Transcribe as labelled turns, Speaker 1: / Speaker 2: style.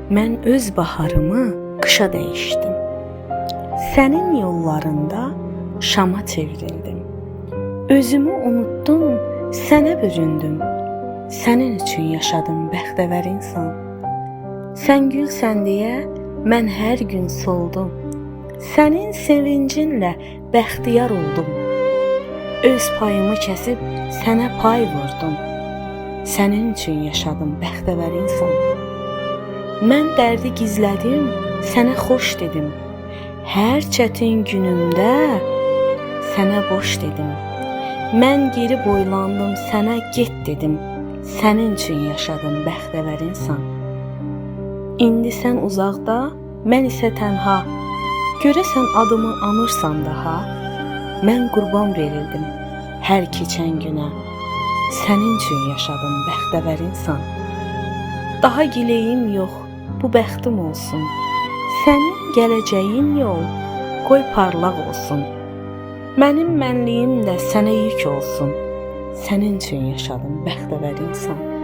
Speaker 1: Mən öz baharımı qışa dəyişdim. Sənin yollarında şama çevrildim. Özümü unutdum, sənə büründüm. Sənin üçün yaşadım bəxtəvər insan. Sən gülsən deyə mən hər gün soldum. Sənin sevincinlə bəxtiyar oldum. Öz payımı kəsib sənə pay vurdum. Sənin üçün yaşadım bəxtəvər insan. Mən dərdi gizlədim, sənə xoş dedim. Hər çətin günümdə sənə boş dedim. Mən geri boylandım, sənə get dedim. Sənin üçün yaşadım bəxtəvər insan. İndi sən uzaqda, mən isə tənha. Görəsən adımı anırsan daha. Mən qurban verildim hər keçən günə. Sənin üçün yaşadım bəxtəvər insan. Daha gileyim yox, bu bəxtim olsun. Sənin gələcəyin yol, qoy parlaq olsun. Mənim mənliyim də sənə yük olsun. Sənin üçün yaşadım bəxtəvər insan.